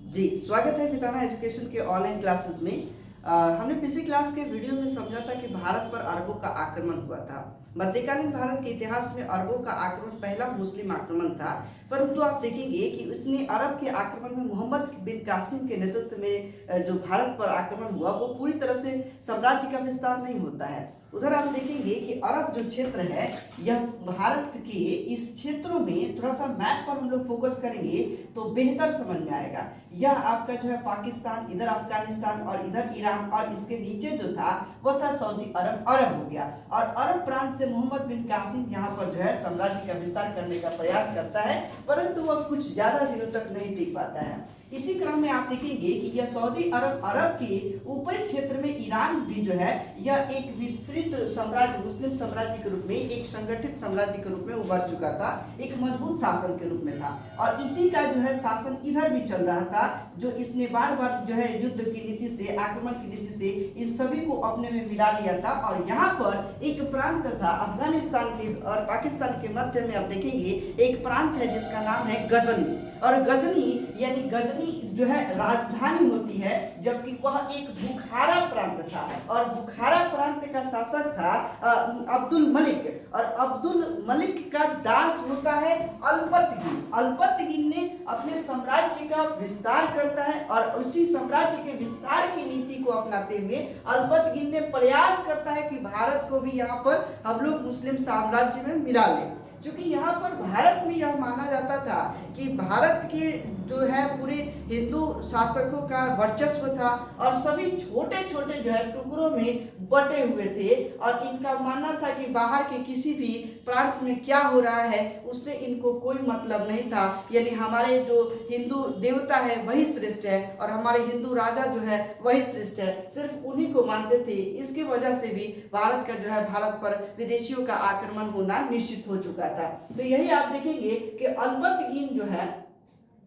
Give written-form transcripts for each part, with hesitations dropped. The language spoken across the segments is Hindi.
जी, स्वागत है मिताना एजुकेशन के ऑनलाइन क्लासेस में। हमने पिछली क्लास के वीडियो में समझा था कि भारत पर अरबों का आक्रमण हुआ था। मध्यकालीन भारत के इतिहास में अरबों का आक्रमण पहला मुस्लिम आक्रमण था, परंतु आप देखेंगे कि उसने अरब के आक्रमण में मोहम्मद बिन कासिम के नेतृत्व में जो भारत पर आक्रमण हुआ वो पूरी तरह से साम्राज्य का विस्तार नहीं होता है। उधर आप देखेंगे कि अरब जो क्षेत्र है यह भारत के इस क्षेत्रों में थोड़ा सा मैप पर हम लोग फोकस करेंगे तो बेहतर समझ में आएगा। यह आपका जो है पाकिस्तान, इधर अफगानिस्तान और इधर ईरान और इसके नीचे जो था वह था सऊदी अरब। अरब हो गया और अरब प्रांत से मोहम्मद बिन कासिम यहाँ पर जो है साम्राज्य का विस्तार करने का प्रयास करता है, परंतु वह कुछ ज्यादा दिनों तक नहीं टिक पाता है। इसी क्रम में आप देखेंगे कि यह सऊदी अरब अरब के ऊपरी क्षेत्र में ईरान भी जो है यह एक विस्तृत साम्राज्य, मुस्लिम साम्राज्य के रूप में, एक संगठित साम्राज्य के रूप में उभर चुका था, एक मजबूत शासन के रूप में था। और इसी का जो है शासन इधर भी चल रहा था, जो इसने बार बार जो है युद्ध की नीति से, आक्रमण की नीति से इन सभी को अपने में मिला लिया था। और यहाँ पर एक प्रांत था अफगानिस्तान के और पाकिस्तान के मध्य में, आप देखेंगे एक प्रांत है जिसका नाम है गजनी। और गजनी यानी गजनी जो है राजधानी होती है, जबकि वह एक बुखारा प्रांत था और बुखारा प्रांत का शासक था अब्दुल मलिक। और अब्दुल मलिक का दास होता है अल्पतगिन। अल्पतगिन ने अपने साम्राज्य का विस्तार करता है और उसी साम्राज्य के विस्तार की नीति को अपनाते हुए अल्पतगिन ने प्रयास करता है कि भारत को भी यहाँ पर हम लोग मुस्लिम साम्राज्य में मिला लें। क्योंकि यहाँ पर भारत में यह माना जाता था कि भारत के जो है पूरे हिंदू शासकों का वर्चस्व था और सभी छोटे छोटे जो है टुकड़ों में बटे हुए थे और इनका मानना था कि बाहर के किसी भी प्रांत में क्या हो रहा है उससे इनको कोई मतलब नहीं था। यानी हमारे जो हिंदू देवता है वही श्रेष्ठ है और हमारे हिंदू राजा जो है वही श्रेष्ठ है, सिर्फ उन्हीं को मानते थे। इसकी वजह से भी भारत का जो है भारत पर विदेशियों का आक्रमण होना निश्चित हो चुका था। तो यही आप देखेंगे कि अल्पतगिन जो है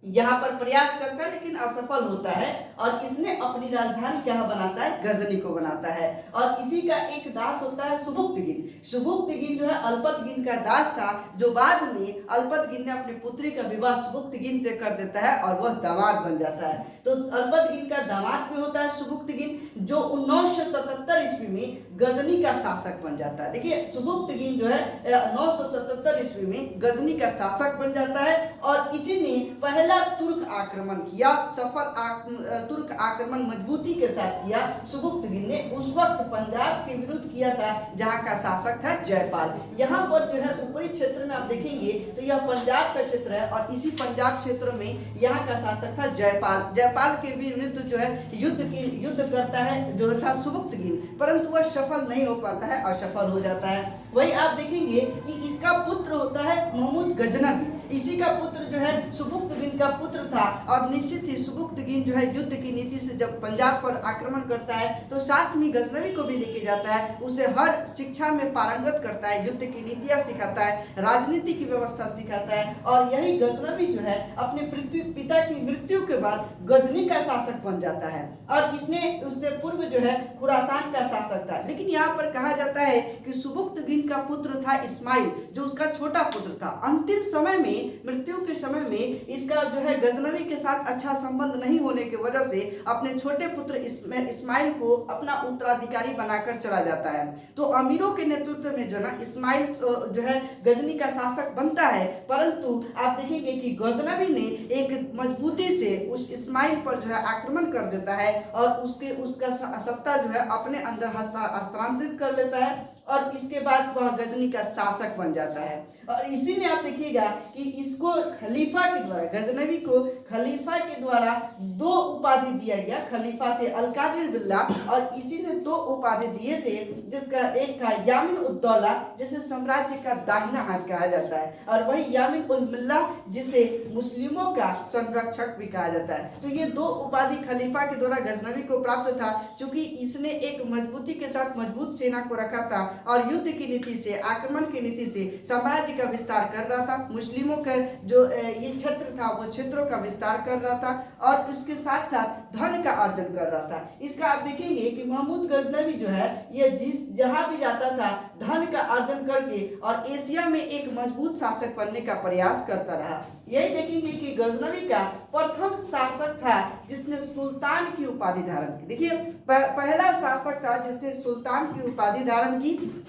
यहाँ पर प्रयास करता है लेकिन असफल होता है और इसने अपनी राजधानी क्या बनाता है, गजनी को बनाता है। और इसी का एक दास होता है सुबुक्तगिन। सुबुक्तगिन जो है अल्पतगिन का दास था, जो बाद में अल्पतगिन ने अपनी पुत्री का विवाह सुबुक्तगिन से कर देता है और वह दामाद बन जाता है। तो अल्पतगिन का दामाद भी होता है सुबुक्तगिन, जो 1977 ईस्वी में गजनी का शासक बन जाता है। देखिए सुबुक्तगिन जो है 977 ईस्वी में गजनी का शासक बन जाता है और इसी ने पहला तुर्क आक्रमण किया, सफल तुर्क आक्रमण मजबूती के साथ किया। सुबुक्तगिन ने उस वक्त पंजाब के विरुद्ध किया था जहां का शासक था जयपाल। यहाँ पर जो है ऊपरी क्षेत्र में आप देखेंगे तो यह पंजाब का क्षेत्र है और इसी पंजाब क्षेत्र में यहाँ का शासक था जयपाल। जयपाल के विरुद्ध जो है युद्ध करता है जो था सुबुक्तगिन, परंतु वह सफल नहीं हो पाता है, असफल हो जाता है। वही आप देखेंगे कि इसका पुत्र होता है महमूद गजनवी। इसी का पुत्र जो है सुबुक्तगिन का पुत्र था और निश्चित ही सुबुक्तगिन जो है युद्ध की नीति से जब पंजाब पर आक्रमण करता है तो साथ में गजनवी को भी लेके जाता है, उसे हर शिक्षा में पारंगत करता है, युद्ध की नीतियां सिखाता है, राजनीति की व्यवस्था सिखाता है। और यही गजनवी जो है अपने पिता की मृत्यु के बाद गजनी का शासक बन जाता है और इसने उससे पूर्व जो है खुरासान का शासक था। लेकिन यहाँ पर कहा जाता है कि सुबुक्तगिन का पुत्र था इस्माइल, जो उसका छोटा पुत्र था। अंतिम समय में, मृत्यु के समय में इसका जो है गजनवी के साथ अच्छा संबंध नहीं होने की वजह से अपने छोटे पुत्र इस्माइल को अपना उत्तराधिकारी बनाकर चला जाता है। तो अमीरों के नेतृत्व में जो ना इस्माइल जो है गजनी का शासक बनता है, परंतु आप देखेंगे कि गजनवी ने एक मजबूती से उस इस्माइल पर जो है आक्रमण कर देता है और उसका सत्ता जो है अपने अंदर हस्तांतरित कर लेता है और इसके बाद वह गजनी का शासक बन जाता है। और इसी में आप देखिएगा कि इसको खलीफा के द्वारा, गजनवी को खलीफा के द्वारा दो उपाधि दिया गया। खलीफा थे अल-कादिर बिल्लाह और इसी ने दो उपाधि दिए थे, जिसका एक था यामिन उद्दौला, जिसे साम्राज्य का दाहिना हाथ कहा जाता है, और वही यामिन उल मिल्लाह जिसे मुस्लिमों का संरक्षक भी कहा जाता है। तो ये दो उपाधि खलीफा के द्वारा गजनवी को प्राप्त था, क्योंकि इसने एक मजबूती के साथ मजबूत सेना को रखा था और युद्ध की नीति से, आक्रमण की नीति से साम्राज्य का विस्तार कर रहा था। मुस्लिमों का जो ये क्षेत्र था वो क्षेत्रों का विस्तार कर रहा था और उसके साथ साथ धन का अर्जन कर रहा था। इसका आप देखेंगे कि महमूद गजनवी जो है ये जहां भी जाता था धन का अर्जन करके और एशिया में एक मजबूत शासक बनने का प्रयास करता रहा। यही देखेंगे कि गजनवी का प्रथम शासक था जिसने सुल्तान की उपाधि धारण की। देखिए पहला शासक था जिसने सुल्तान की उपाधि धारण की।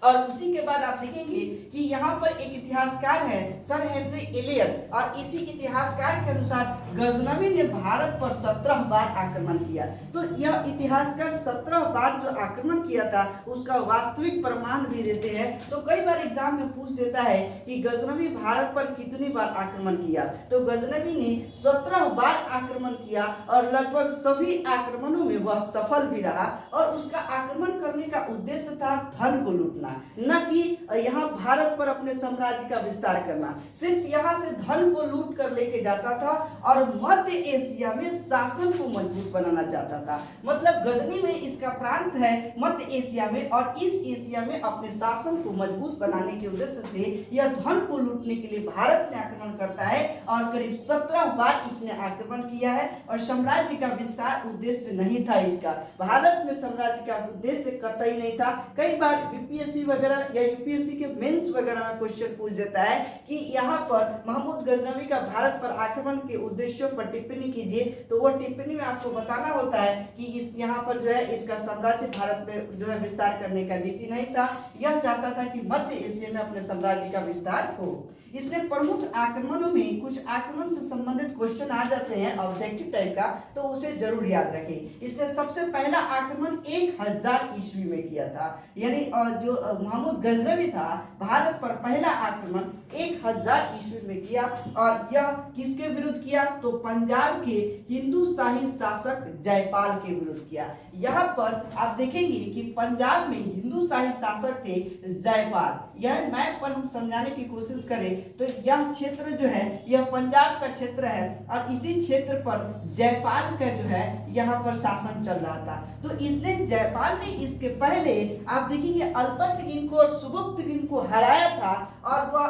और उसी के बाद आप देखेंगे कि यहाँ पर एक इतिहासकार है सर हेनरी एलियट, और इसी इतिहासकार के अनुसार गजनवी ने भारत पर 17 बार आक्रमण किया। तो यह इतिहासकार 17 बार जो आक्रमण किया था उसका वास्तविक प्रमाण भी देते हैं। तो कई बार एग्जाम में पूछ देता है कि गजनवी भारत पर कितनी बार आक्रमण किया, तो गजनवी ने 17 बार आक्रमण किया और लगभग सभी आक्रमणों में वह सफल भी रहा। और उसका आक्रमण करने का उद्देश्य था धन को लूटना, न कि यहाँ भारत पर अपने साम्राज्य का विस्तार करना। सिर्फ यहाँ से धन को लूट कर लेके जाता था और मध्य एशिया में शासन को मजबूत बनाना चाहता था। मतलब गजनी में इसका प्रांत है मध्य एशिया में, और इस एशिया में अपने शासन को मजबूत बनाने के उद्देश्य से यह धन को लूटने के लिए भारत में आक्रमण करता है और करीब 17 बार इसने आक्रमण किया है। और साम्राज्य का विस्तार उद्देश्य नहीं था इसका, भारत में साम्राज्य का उद्देश्य कतई नहीं था। कई बार बीपीएससी वगैरह या यूपीएससी के मेंस वगैरह में क्वेश्चन पूछ देता है कि यहाँ पर महमूद गजनवी का भारत पर आक्रमण के उद्देश्यों पर टिप्पणी कीजिए, तो वो टिप्पणी में आपको बताना होता है कि इस यहाँ पर जो है इसका साम्राज्य भारत में जो है विस्तार करने का नीति नहीं था, यह चाहता था कि मध्य एशिया में अपने साम्राज्य का विस्तार हो। इसने प्रमुख आक्रमणों में कुछ आक्रमण से संबंधित क्वेश्चन आ जाते हैं ऑब्जेक्टिव टाइप का, तो उसे जरूर याद रखें। इसने सबसे पहला आक्रमण 1000 ईस्वी में किया था, यानी जो महमूद गजनवी था भारत पर पहला आक्रमण 1000 ईस्वी में किया। और यह किसके विरुद्ध किया, तो पंजाब के हिंदू शाही शासक जयपाल के विरुद्ध किया। यहाँ पर आप देखेंगे कि पंजाब में हिंदू शाही शासक थे जयपाल। यह मैप पर हम समझाने की कोशिश करें तो यह क्षेत्र जो है यह पंजाब का क्षेत्र है, और इसी क्षेत्र पर जयपाल का जो है यहाँ पर शासन चल रहा था। तो इसने जयपाल ने इसके पहले आप देखेंगे अल्पतगिन को और सुबुक्तगिन को हराया था, और वह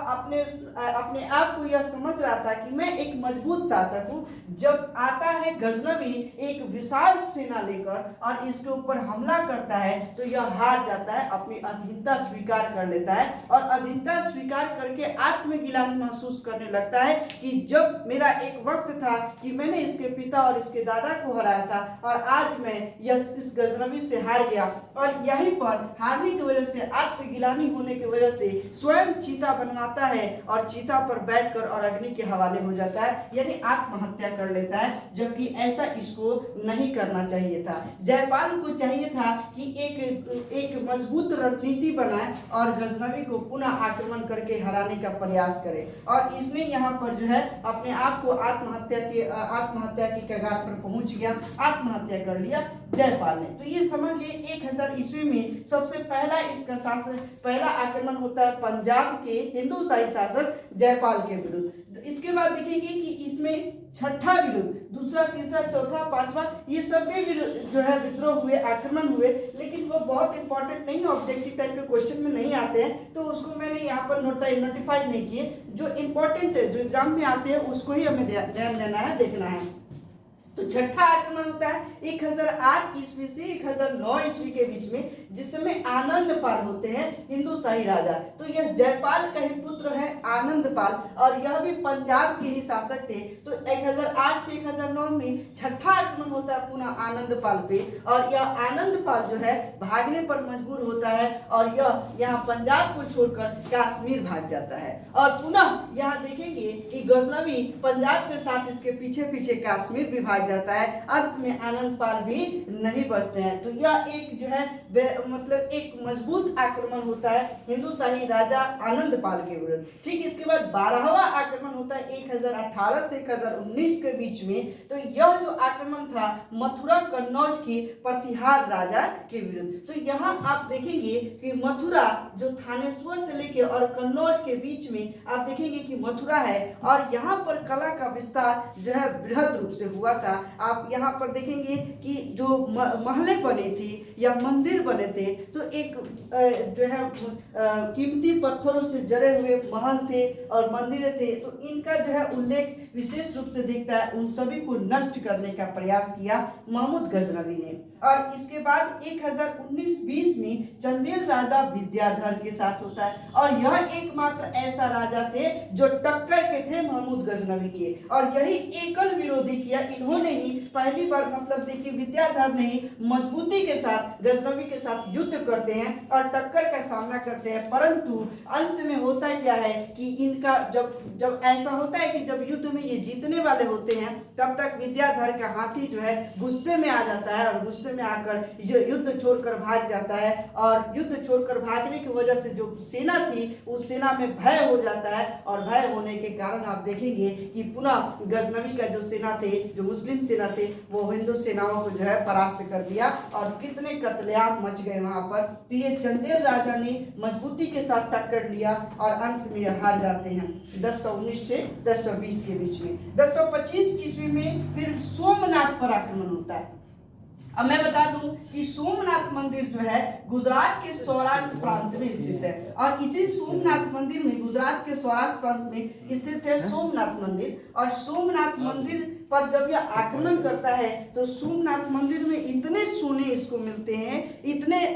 अपने आप को यह समझ रहा था कि मैं एक मजबूत शासक हूँ। जब आता है गजनवी एक विशाल सेना लेकर और इसके ऊपर हमला करता है तो यह हार जाता है, अपनी अधीनता स्वीकार कर लेता है, और अधीनता स्वीकार करके आत्मगिलानी महसूस करने लगता है कि जब मेरा एक वक्त था कि मैंने इसके पिता और इसके दादा को हराया था और आज मैं इस गजनवी से हार गया। और यहीं पर हारने की वजह से आत्मगिलानी होने की वजह से स्वयं चीता बनवाता है और चीता पर बैठकर और अग्नि के हवाले हो जाता है, यानी आत्महत्या कर लेता है, जबकि ऐसा इसको नहीं करना चाहिए था। जयपाल को चाहिए था कि एक मजबूत रणनीति बनाए और गजनवी को पुनः आक्रमण करके हराने का प्रयास करे, और इसने यहाँ पर जो है अपने आप को आत्महत्या की कगार पर पहुंच गया, आत्महत्या कर लिया जयपाल ने। तो ये समझिए 1000 ईस्वी में सबसे पहला इसका पहला आक्रमण होता है पंजाब के हिंदू शाही शासक जयपाल के विरुद्ध। इसके बाद देखेंगे कि इसमें छठा विरुद्ध, दूसरा, तीसरा, चौथा, पांचवा, ये सभी जो है विद्रोह हुए, आक्रमण हुए, लेकिन वो बहुत इंपॉर्टेंट नहीं, ऑब्जेक्टिव टाइप के क्वेश्चन में नहीं आते हैं, तो उसको मैंने यहाँ पर नोटिफाई नहीं किए। जो इंपॉर्टेंट है, जो एग्जाम में आते हैं उसको ही हमें ध्यान देना है, देखना है। तो छठा आक्रमण होता है 1008 ईस्वी से 1009 ईस्वी के बीच में, जिसमें आनंदपाल होते हैं हिंदू शाही राजा। तो यह जयपाल का ही पुत्र है आनंदपाल, और यह भी पंजाब के ही शासक थे। तो 1008 से 1009 में छठा आक्रमण होता है पुनः आनंदपाल पे, और यह आनंदपाल जो है भागने पर मजबूर होता है और यह यहाँ पंजाब को छोड़कर कश्मीर भाग जाता है। और पुनः यहाँ देखेंगे कि गजनवी पंजाब के साथ इसके पीछे पीछे कश्मीर भी भाग जाता है, अंत में आनंदपाल भी नहीं बचते हैं। तो यह एक जो है मतलब एक मजबूत आक्रमण होता है हिंदू शाही राजा आनंदपाल के विरुद्ध। ठीक, इसके बाद 12वां आक्रमण होता है 1018 से 1019 के बीच में। तो यह जो आक्रमण था मथुरा कन्नौज के प्रतिहार राजा के विरुद्ध। तो यहाँ आप देखेंगे कि मथुरा जो थानेश्वर से लेके और कन्नौज के बीच में आप देखेंगे कि मथुरा है, और यहाँ पर कला का विस्तार जो है बृहद रूप से हुआ था। आप यहाँ पर देखेंगे कि जो महले बने थी या मंदिर बने थे, तो एक जो है कीमती पत्थरों से जड़े हुए महल थे और मंदिरें थे, तो इनका जो है उल्लेख विशेष रूप से देखता है उन सभी को नष्ट करने का प्रयास किया महमूद गजनवी ने। और इसके बाद 1019-20 में चंदेल राजा विद्याधर के साथ होता है और यह एकमात्र ऐसा राजा थे जो टक्कर के थे महमूद गजनवी के, और यही एकल विरोधी किया इन्होंने ही पहली बार, मतलब देखिए विद्याधर ने ही मजबूती के साथ गजनवी के साथ युद्ध करते हैं और टक्कर का सामना करते हैं। परंतु अंत में होता क्या है कि इनका जब ऐसा होता है कि जब युद्ध में ये जीतने वाले होते हैं तब तक विद्याधर का हाथी जो है गुस्से में आ जाता है और गुस्से में आकर युद्ध छोड़कर भाग जाता है, और युद्ध छोड़कर भागने की वजह से जो सेना थी उस सेना में भय हो जाता है, और भय होने के कारण आप देखेंगे कि पुनः गजनवी का जो सेना थे, जो मुस्लिम सेना थे, वो हिंदू सेनाओं को जो है परास्त कर दिया और कितने कत्लेआम मच गए वहां पर। तो ये चंदेल राजा ने मजबूती के साथ टक्कर लिया और अंत में हार जाते हैं 1019 से 1020 के बीच में। 1025 ईस्वी में फिर सोमनाथ पर आक्रमण होता है। अब मैं बता दूं कि सोमनाथ मंदिर जो है गुजरात के सौराष्ट्र प्रांत में स्थित है, और इसी सोमनाथ मंदिर में, गुजरात के सौराष्ट्र प्रांत में स्थित है सोमनाथ मंदिर। और सोमनाथ मंदिर पर जब यह आक्रमण करता है तो सोमनाथ मंदिर में इतने सोने इसको मिलते हैं, इतने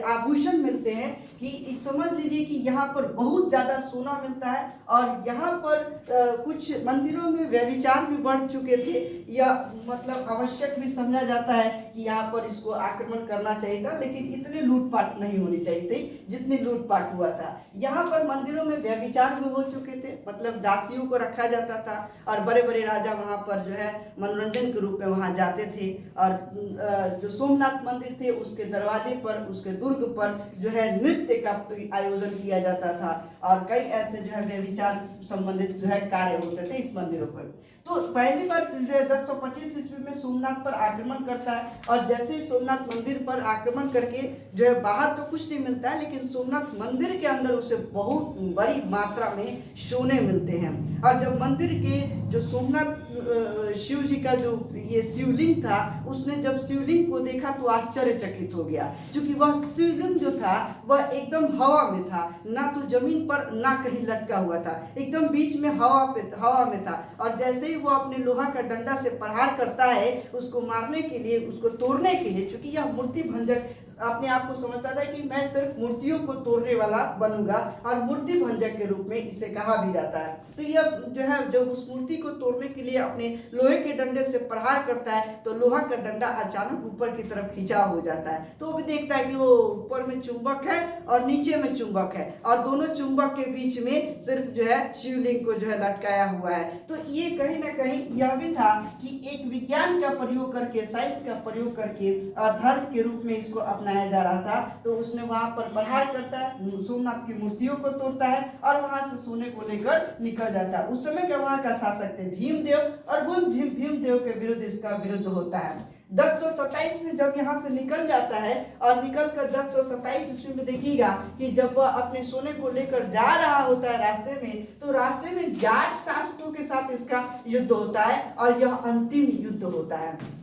आभूषण मिलते हैं कि समझ लीजिए कि यहाँ पर बहुत ज्यादा सोना मिलता है। और यहाँ पर कुछ मंदिरों में व्यभिचार भी बढ़ चुके थे, यह मतलब आवश्यक भी समझा जाता है कि यहाँ पर इसको आक्रमण करना चाहिए था, लेकिन इतने लूटपाट नहीं होनी चाहिए थी जितनी लूटपाट हुआ था। यहाँ पर मंदिरों में व्यभिचार भी हो चुके थे, मतलब दासियों को रखा जाता था और बड़े बड़े राजा वहाँ पर जो है मनोरंजन के रूप में वहाँ जाते थे। और जो सोमनाथ मंदिर थे उसके दरवाजे पर, उसके दुर्ग पर जो है नृत्य का आयोजन किया जाता था, और कई ऐसे जो है व्यभिचार संबंधित जो है कार्य होते थे इस मंदिरों पर। तो पहली बार 1025 ईस्वी में सोमनाथ पर आक्रमण करता है, और जैसे ही सोमनाथ मंदिर पर आक्रमण करके जो है बाहर तो कुछ नहीं मिलता है, लेकिन सोमनाथ मंदिर के अंदर उसे बहुत बड़ी मात्रा में सोने मिलते हैं। और जब मंदिर के जो सोमनाथ शिव जी का जो ये शिवलिंग था, उसने जब शिवलिंग को देखा तो आश्चर्यचकित हो गया, क्योंकि वह शिवलिंग जो था वह एकदम हवा में था, ना तो जमीन पर ना कहीं लटका हुआ था, एकदम बीच में हवा में था। और जैसे ही वो अपने लोहा का डंडा से प्रहार करता है उसको मारने के लिए, उसको तोड़ने के लिए, क्योंकि यह मूर्ति भंजक अपने आप को समझता था कि मैं सिर्फ मूर्तियों को तोड़ने वाला बनूंगा, और मूर्ति भंजक के रूप में इसे कहा भी जाता है। तो यह जो है जब उस मूर्ति को तोड़ने के लिए अपने लोहे के डंडे से प्रहार करता है तो लोहा का डंडा अचानक ऊपर की तरफ खिंचा हो जाता है। तो वो भी देखता है कि वो ऊपर में चुंबक है और नीचे में चुंबक है, और दोनों चुंबक के बीच में सिर्फ जो है शिवलिंग को जो है लटकाया हुआ है। तो ये कहीं ना कहीं यह भी था कि एक विज्ञान का प्रयोग करके, साइंस का प्रयोग करके धर्म के रूप में इसको अपनाया जा रहा था। तो उसने वहां पर प्रहार करता है, सोमनाथ की मूर्तियों को तोड़ता है और वहां से सोने को लेकर निकल जाता है। उस समय का वहां का शासक थे भीमदेव, और भीमदेव के विरुद्ध इसका विरुद्ध होता है। 1027 में जब यहाँ से निकल जाता है, और निकल कर 1027 ईस्वी में देखिएगा कि जब वह अपने सोने को लेकर जा रहा होता है रास्ते में, तो रास्ते में जाट शासकों के साथ इसका युद्ध होता है, और यह अंतिम युद्ध होता है।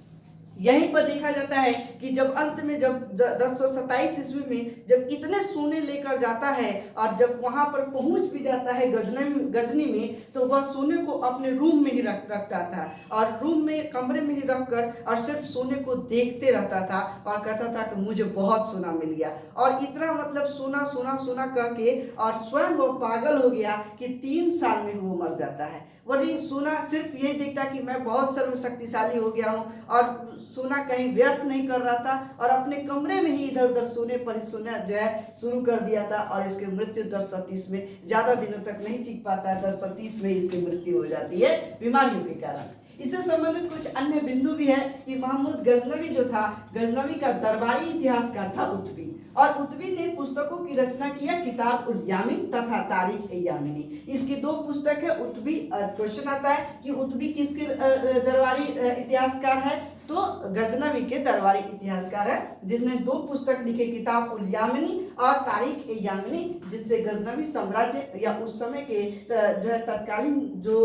यहीं पर देखा जाता है कि जब अंत में, जब 1027 ईस्वी में जब इतने सोने लेकर जाता है और जब वहां पर पहुंच भी जाता है गजनी में, तो वह सोने को अपने रूम में ही रखता था, और रूम में, कमरे में ही रखकर और सिर्फ सोने को देखते रहता था और कहता था कि मुझे बहुत सोना मिल गया। और इतना मतलब सोना सोना सोना कह के और स्वयं वो पागल हो गया कि 3 साल में वो मर जाता है। वही सोना सिर्फ यही देखता कि मैं बहुत सर्वशक्तिशाली हो गया हूँ, और सोना कहीं व्यर्थ नहीं कर रहा था, और अपने कमरे में ही इधर उधर सोने पर ही सोना जो है शुरू कर दिया था। और इसकी मृत्यु 1030 में, ज्यादा दिनों तक नहीं टिक पाता है, 1030 में इसकी मृत्यु हो जाती है बीमारियों के कारण। इससे संबंधित कुछ अन्य बिंदु भी है कि महमूद गजनवी जो था, गजनवी का दरबारी इतिहासकार था उत्बी, और उत्बी ने पुस्तकों की रचना किया, किताब उल यामीन तथा तारीख ए यामीनी। इसकी 2 पुस्तक है। उत्बी, क्वेश्चन आता है कि उत्बी किसके दरबारी इतिहासकार है, तो गजनवी के दरबारी इतिहासकार है जिसने 2 पुस्तक लिखे, किताब उल यामिनी और तारीख ए यामिनी, जिससे गजनवी साम्राज्य या उस समय के जो है तत्कालीन जो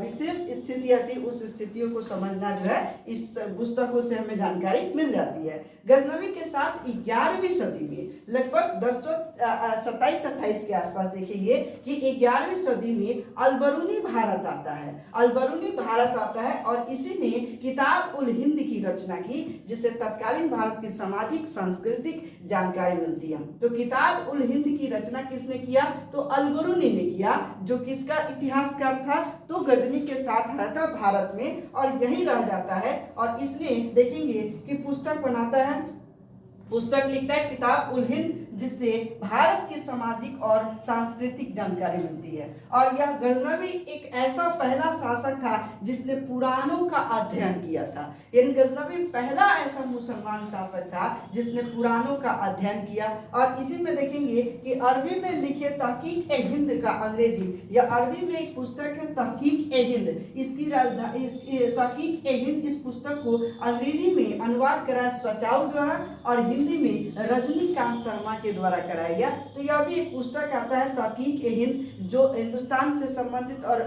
विशेष स्थितियां थी उस स्थितियों को समझना जो है इस पुस्तकों से हमें जानकारी मिल जाती है। गजनवी के साथ 11वीं सदी में लगभग 1027-28 के आसपास देखेंगे कि 11वीं सदी में अलबरूनी भारत आता है। अलबरूनी भारत आता है और इसी ने किताब उल हिंद की रचना की, जिससे तत्कालीन भारत की सामाजिक सांस्कृतिक जानकारी मिलती है। तो किताब उल हिंद की रचना किसने किया? तो अलबरूनी ने किया, जो किसका इतिहासकार था? तो गजनी के साथ आया था भारत में और यही रह जाता है। और इसने देखेंगे कि पुस्तक बनाता है, पुस्तक लिखता है किताब उल हिंद, जिससे भारत की सामाजिक और सांस्कृतिक जानकारी मिलती है। और यह गजनवी एक ऐसा पहला शासक था जिसने पुराणों का अध्ययन किया था। यानी गजनवी पहला ऐसा मुसलमान शासक था जिसने पुराणों का अध्ययन किया। और इसी में देखेंगे कि अरबी में लिखे तहकीक ए हिंद का अंग्रेजी, या अरबी में एक पुस्तक है तहकीक ए हिंद, इसकी राजधानी तहकीक ए हिंद, इस पुस्तक को अंग्रेजी में अनुवाद कराया सचाऊ द्वारा और हिंदी में रजनीकांत शर्मा के द्वारा कराया गया। तो यह भी एक पुस्तक आता है तहकीक ए हिंद, जो हिंदुस्तान से संबंधित और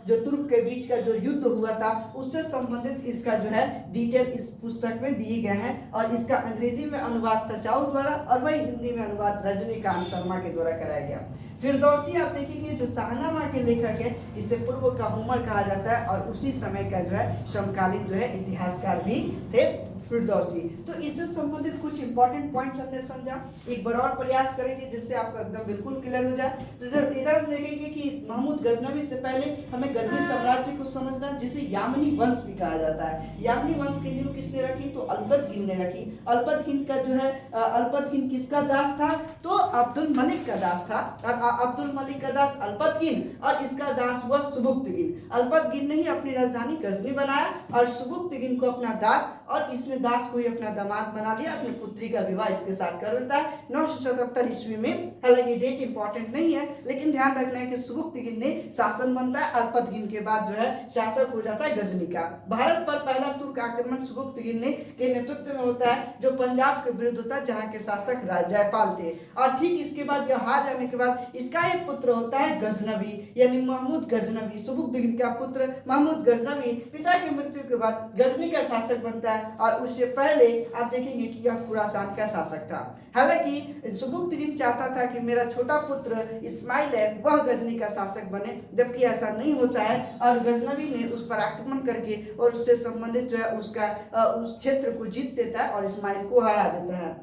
जो तुर्क के बीच का जो युद्ध हुआ था उससे संबंधित इसका जो है डिटेल इस पुस्तक में दिए गए हैं। और इसका अंग्रेजी में अनुवाद सचाऊ द्वारा और वही हिंदी में अनुवाद रजनीकांत शर्मा के द्वारा कराया गया। फिरदौसी आप देखेंगे जो शाहनामा के लेखक है, इसे पूर्व का उमर कहा जाता है और उसी समय का जो है समकालीन जो है इतिहासकार भी थे फिरदौसी। तो इससे संबंधित कुछ इंपॉर्टेंट पॉइंट्स हमने समझा, एक बार और प्रयास करेंगे जिससे आपको एकदम बिल्कुल क्लियर हो जाए। तो इधर हम देखेंगे कि महमूद गजनवी से पहले हमें गजनी साम्राज्य को समझना, जिसे यामनी वंश भी कहा जाता है। यामनी वंश की नींव किसने रखी? तो अलबतगिन ने रखी। अलबतगिन का जो है अलबतगिन किसका दास था? तो अब्दुल मलिक का दास था। और अब्दुल मलिक का दास अलबतगिन और इसका दास हुआ सुबुक्तगिन। अलबतगिन ने ही अपनी राजधानी गजनी बनाया और सुबुक्तगिन को अपना दास, और इसने दास को ही अपना दामाद बना लिया, अपनी पुत्री का विवाह इसके साथ कर देता है 977 ईस्वी में। हालांकि डेट इंपॉर्टेंट नहीं है, लेकिन ध्यान रखना है कि सुबुक्तगिन ने शासन बनता है, अल्पतगिन के बाद जो है शासक हो जाता है गजनी का। भारत पर पहला तुर्क आक्रमण सुबुक्तगिन ने के नेतृत्व में होता है, जो पंजाब के विरुद्ध होता है, जहाँ के शासक जयपाल थे। और ठीक इसके बाद यह हार जाने के बाद इसका एक पुत्र होता है गजनवी, यानी महमूद गजनवी। सुबुक्तगिन का पुत्र महमूद गजनवी पिता की मृत्यु के बाद गजनी का शासक बनता है और उससे पहले आप देखेंगे कि यह खुरासान का शासक था। हालांकि सुबुक्तगिन चाहता था कि मेरा छोटा पुत्र इस्माइल है वह गजनी का शासक बने, जबकि ऐसा नहीं होता है और गजनवी ने उस पर आक्रमण करके और उससे संबंधित जो है उसका उस क्षेत्र को जीत देता है और इस्माइल को हरा देता है।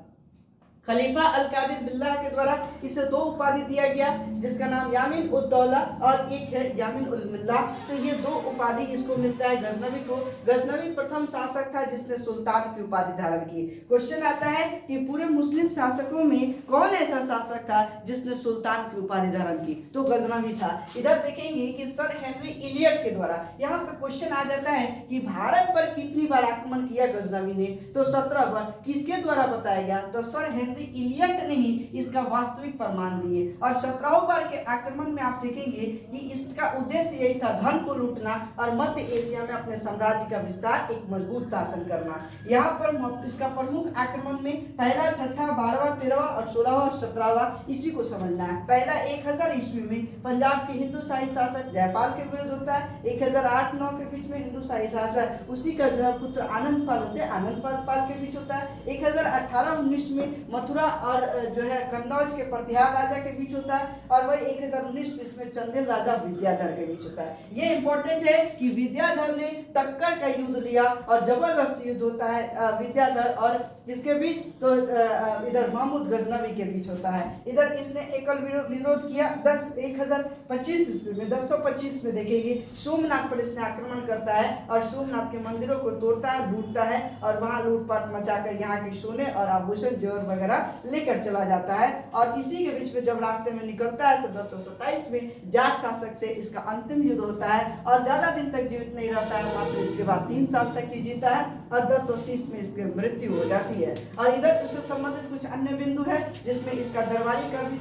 खलीफा अल कादिर बिल्लाह के द्वारा इसे 2 उपाधि दिया गया, जिसका नाम यामीन उद दौला और एक है यामीन उल मिल्लाह। तो ये 2 उपाधि इसको मिलता है गजनवी को। गजनवी प्रथम शासक था जिसने सुल्तान की उपाधि धारण की। क्वेश्चन आता है कि पूरे मुस्लिम शासकों में कौन ऐसा शासक था जिसने सुल्तान की उपाधि धारण की? तो गजनवी था। इधर देखेंगे कि सर हेनरी इलियट के द्वारा, यहाँ पे क्वेश्चन आ जाता है कि भारत पर कितनी बार आक्रमण किया गजनवी ने? तो 17 बार। किसके द्वारा बताया गया? तो सर इलियट ने ही इसका वास्तविक प्रमाण दिए। और 17 बार के आक्रमण में आप देखेंगे कि इसका उद्देश्य यही था, धन को लूटना और मध्य एशिया में अपने साम्राज्य का विस्तार, एक मजबूत शासन करना। यहाँ पर इसका प्रमुख आक्रमण में पहला, छठा, 12वां, 13वां और 16वां और 17वां इसी को समझना है। पहला 1000 ईस्वी में पंजाब के हिंदूशाही शासक जयपाल के विरुद्ध होता है। 1008-9 के बीच में हिंदूशाही शासक उसी का जो है पुत्र आनंदपाल होते हैं, आनंदपाल के बीच होता है। 1018-19 में मथुरा और जो है कन्नौज के प्रतिहार राजा के बीच होता है और वही 1019 इसमें चंदेल राजा विद्याधर के बीच होता है। ये इंपॉर्टेंट है कि विद्याधर ने टक्कर का युद्ध लिया और जबरदस्त युद्ध होता है विद्याधर और जिसके बीच, तो इधर महमूद गजनवी के बीच होता है। इधर इसने एकल विरोध किया 1025 ईस्वी में। 1025 में देखेंगे सोमनाथ पर इसने आक्रमण करता है और सोमनाथ के मंदिरों को तोड़ता है, लूटता है और वहां लूटपाट मचाकर यहाँ के सोने और आभूषण जेवर वगैरह लेकर चला जाता है। और इसी के बीच में जब रास्ते में निकलता है तो 1027 में जाट शासक से इसका अंतिम युद्ध होता है और ज्यादा दिन तक जीवित नहीं रहता है, मात्र इसके बाद 3 साल तक ही जीता है और 1030 में इसकी मृत्यु हो जाती है। और इधर उससे संबंधित कुछ अन्य बिंदु है जिसमें इसका दरबारी का भी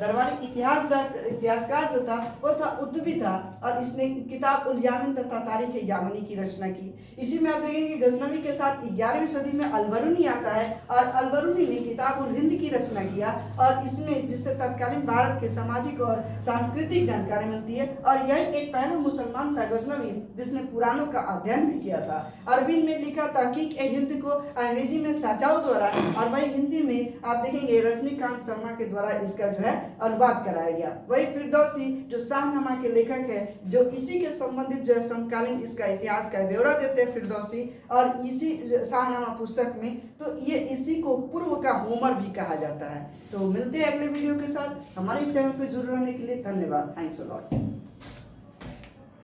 दरबारी इतिहासकार जो था वो था उद्दबी था और इसने किताब उल यामिन तथा तारीख यामनी की रचना की। इसी में आप देखेंगे गजनवी के साथ 11वीं सदी में अलबरूनी आता है और अलबरूनी ने किताब उल हिंद की रचना किया और इसमें जिससे तत्कालीन भारत के सामाजिक और सांस्कृतिक जानकारी मिलती है। और यही एक पहला मुसलमान था गजनवी जिसने पुराणों का अध्ययन भी किया था। अरबी में लिखा तहकीक हिंद को अंग्रेजी में साचाओ द्वारा और वही हिंदी में आप देखेंगे रजनीकांत शर्मा के द्वारा इसका जो है अनुवाद कराया गया। वही फिरदौसी जो शाहनामा के लेखक है जो इसी के संबंधित जो है समकालीन इसका इतिहास का ब्यौरा देते हैं फिरदौसी और इसी शाहनामा पुस्तक में, तो ये इसी को पूर्व का होमर भी कहा जाता है। तो मिलते हैं अगले वीडियो के साथ। हमारे इस चैनल पर जुड़े रहने के लिए धन्यवाद। Thanks a lot.